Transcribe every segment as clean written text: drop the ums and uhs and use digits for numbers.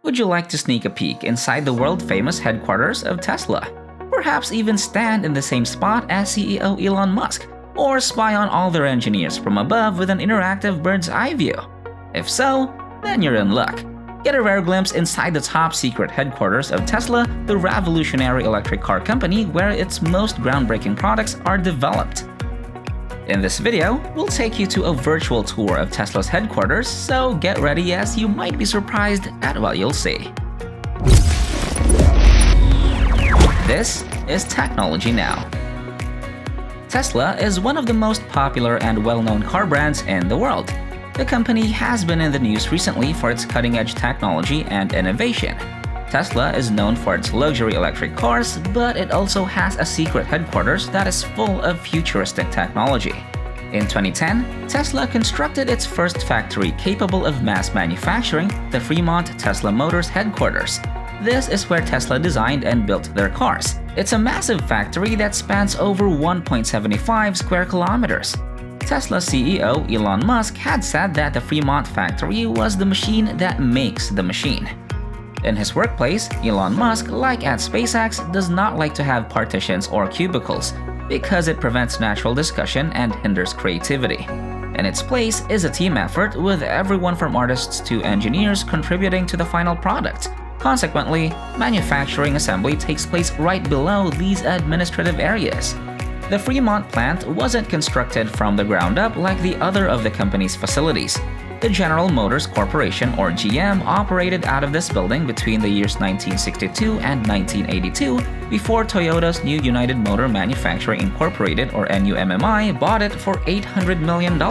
Would you like to sneak a peek inside the world-famous headquarters of Tesla? Perhaps even stand in the same spot as CEO Elon Musk, or spy on all their engineers from above with an interactive bird's-eye view? If so, then you're in luck. Get a rare glimpse inside the top-secret headquarters of Tesla, the revolutionary electric car company where its most groundbreaking products are developed. In this video, we'll take you to a virtual tour of Tesla's headquarters, so get ready as you might be surprised at what you'll see. This is Technology Now. Tesla is one of the most popular and well-known car brands in the world. The company has been in the news recently for its cutting-edge technology and innovation. Tesla is known for its luxury electric cars, but it also has a secret headquarters that is full of futuristic technology. In 2010, Tesla constructed its first factory capable of mass manufacturing, the Fremont Tesla Motors headquarters. This is where Tesla designed and built their cars. It's a massive factory that spans over 1.75 square kilometers. Tesla CEO Elon Musk had said that the Fremont factory was the machine that makes the machine. In his workplace, Elon Musk, like at SpaceX, does not like to have partitions or cubicles because it prevents natural discussion and hinders creativity. In its place is a team effort with everyone from artists to engineers contributing to the final product. Consequently, manufacturing assembly takes place right below these administrative areas. The Fremont plant wasn't constructed from the ground up like the other of the company's facilities. The General Motors Corporation, or GM, operated out of this building between the years 1962 and 1982 before Toyota's New United Motor Manufacturing Incorporated, or NUMMI, bought it for $800 million.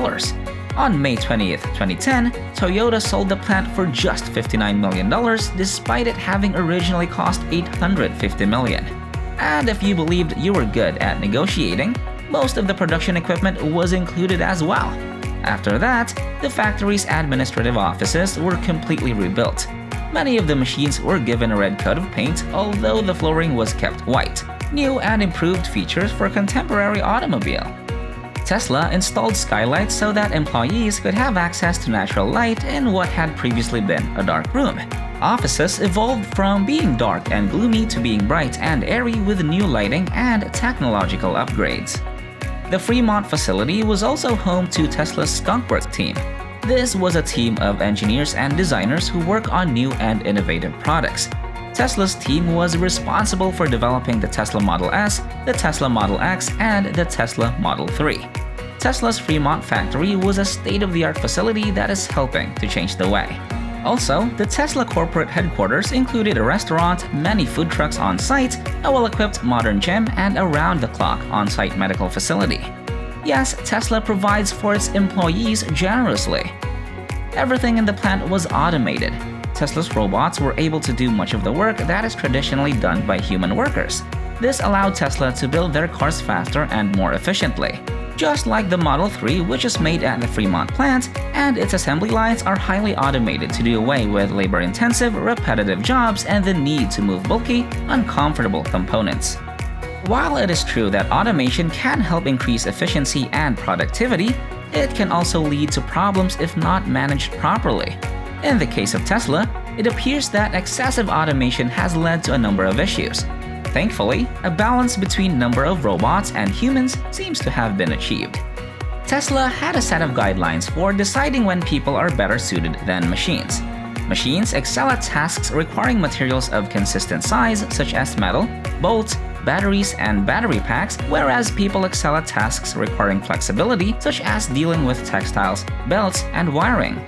On May 20, 2010, Toyota sold the plant for just $59 million, despite it having originally cost $850 million. And if you believed you were good at negotiating, most of the production equipment was included as well. After that, the factory's administrative offices were completely rebuilt. Many of the machines were given a red coat of paint, although the flooring was kept white. New and improved features for contemporary automobile. Tesla installed skylights so that employees could have access to natural light in what had previously been a dark room. Offices evolved from being dark and gloomy to being bright and airy with new lighting and technological upgrades. The Fremont facility was also home to Tesla's Skunkworks team. This was a team of engineers and designers who work on new and innovative products. Tesla's team was responsible for developing the Tesla Model S, the Tesla Model X, and the Tesla Model 3. Tesla's Fremont factory was a state-of-the-art facility that is helping to change the way. Also, the Tesla corporate headquarters included a restaurant, many food trucks on site, a well-equipped modern gym, and a round-the-clock on-site medical facility. Yes, Tesla provides for its employees generously. Everything in the plant was automated. Tesla's robots were able to do much of the work that is traditionally done by human workers. This allowed Tesla to build their cars faster and more efficiently. Just like the Model 3, which is made at the Fremont plant, and its assembly lines are highly automated to do away with labor-intensive, repetitive jobs and the need to move bulky, uncomfortable components. While it is true that automation can help increase efficiency and productivity, it can also lead to problems if not managed properly. In the case of Tesla, it appears that excessive automation has led to a number of issues. Thankfully, a balance between number of robots and humans seems to have been achieved. Tesla had a set of guidelines for deciding when people are better suited than machines. Machines excel at tasks requiring materials of consistent size such as metal, bolts, batteries, and battery packs, whereas people excel at tasks requiring flexibility such as dealing with textiles, belts, and wiring.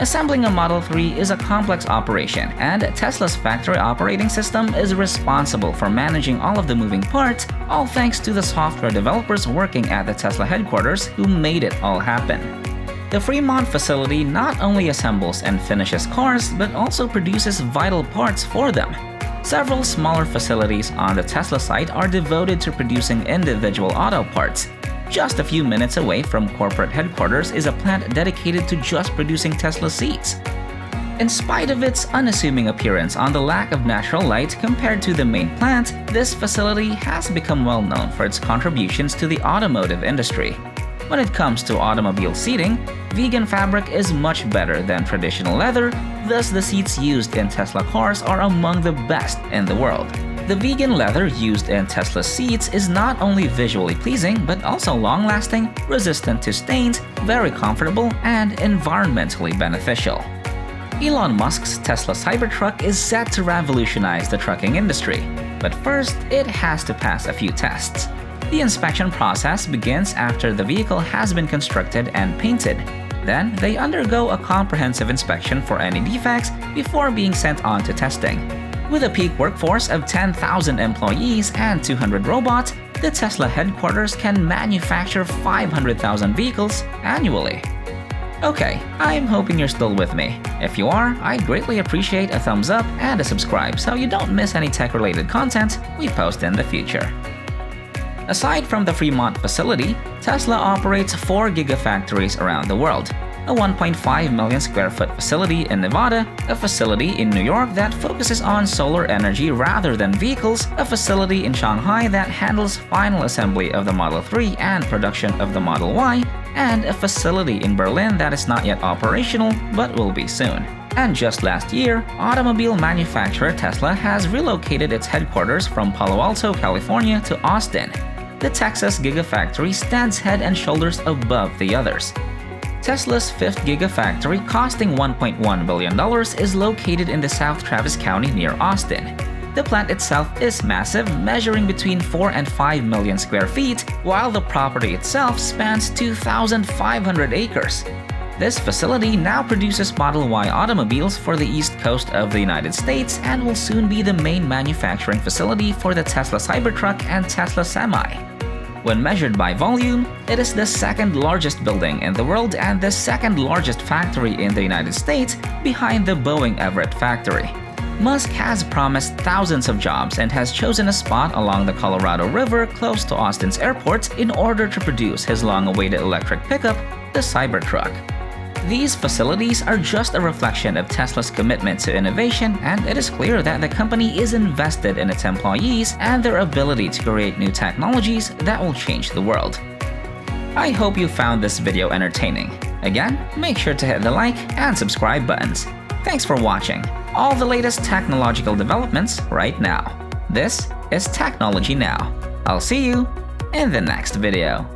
Assembling a Model 3 is a complex operation, and Tesla's factory operating system is responsible for managing all of the moving parts, all thanks to the software developers working at the Tesla headquarters who made it all happen. The Fremont facility not only assembles and finishes cars, but also produces vital parts for them. Several smaller facilities on the Tesla site are devoted to producing individual auto parts. Just a few minutes away from corporate headquarters is a plant dedicated to just producing Tesla seats. In spite of its unassuming appearance on the lack of natural light compared to the main plant, this facility has become well known for its contributions to the automotive industry. When it comes to automobile seating, vegan fabric is much better than traditional leather, thus the seats used in Tesla cars are among the best in the world. The vegan leather used in Tesla seats is not only visually pleasing but also long-lasting, resistant to stains, very comfortable, and environmentally beneficial. Elon Musk's Tesla Cybertruck is set to revolutionize the trucking industry, but first it has to pass a few tests. The inspection process begins after the vehicle has been constructed and painted. Then, they undergo a comprehensive inspection for any defects before being sent on to testing. With a peak workforce of 10,000 employees and 200 robots, the Tesla headquarters can manufacture 500,000 vehicles annually. Okay, I'm hoping you're still with me. If you are, I'd greatly appreciate a thumbs up and a subscribe so you don't miss any tech-related content we post in the future. Aside from the Fremont facility, Tesla operates 4 gigafactories around the world. A 1.5 million square foot facility in Nevada, a facility in New York that focuses on solar energy rather than vehicles, a facility in Shanghai that handles final assembly of the Model 3 and production of the Model Y, and a facility in Berlin that is not yet operational but will be soon. And just last year, automobile manufacturer Tesla has relocated its headquarters from Palo Alto, California to Austin. The Texas Gigafactory stands head and shoulders above the others. Tesla's 5th Gigafactory, costing $1.1 billion, is located in the South Travis County near Austin. The plant itself is massive, measuring between 4 and 5 million square feet, while the property itself spans 2,500 acres. This facility now produces Model Y automobiles for the East Coast of the United States and will soon be the main manufacturing facility for the Tesla Cybertruck and Tesla Semi. When measured by volume, it is the second largest building in the world and the second largest factory in the United States, behind the Boeing Everett factory. Musk has promised thousands of jobs and has chosen a spot along the Colorado River close to Austin's airport in order to produce his long-awaited electric pickup, the Cybertruck. These facilities are just a reflection of Tesla's commitment to innovation, and it is clear that the company is invested in its employees and their ability to create new technologies that will change the world. I hope you found this video entertaining. Again, make sure to hit the like and subscribe buttons. Thanks for watching all the latest technological developments right now. This is Technology Now. I'll see you in the next video.